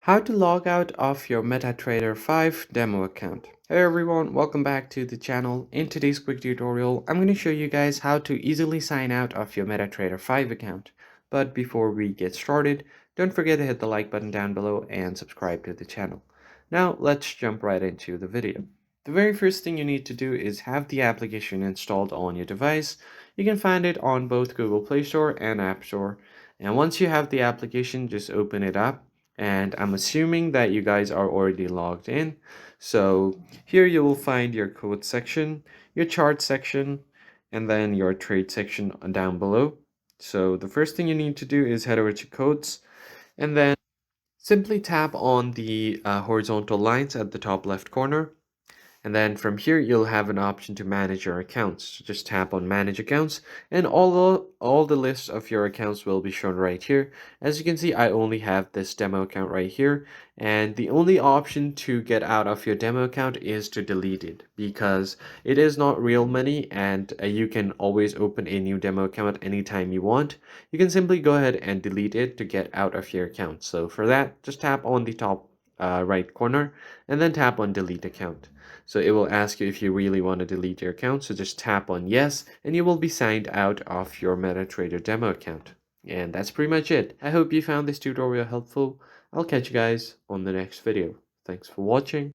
How to log out of your MetaTrader 5 demo account. Hey everyone, welcome back to the channel. In today's quick tutorial, I'm going to show you guys how to easily sign out of your MetaTrader 5 account. But before we get started, don't forget to hit the like button down below and subscribe to the channel. Now let's jump right into the video. The very first thing you need to do is have the application installed on your device. You can find it on both Google Play Store and App Store. And once you have the application, just open it up, and I'm assuming that you guys are already logged in. So here you will find your code section, your chart section, and then your trade section down below. So the first thing you need to do is head over to codes and then simply tap on the horizontal lines at the top left corner. And then from here, you'll have an option to manage your accounts. So just tap on manage accounts and all the lists of your accounts will be shown right here. As you can see, I only have this demo account right here. And the only option to get out of your demo account is to delete it because it is not real money, and you can always open a new demo account anytime you want. You can simply go ahead and delete it to get out of your account. So for that, just tap on the top right corner and then tap on delete account. So it will ask you if you really want to delete your account. So just tap on yes, and you will be signed out of your MetaTrader demo account. And that's pretty much it. I hope you found this tutorial helpful. I'll catch you guys on the next video. Thanks for watching.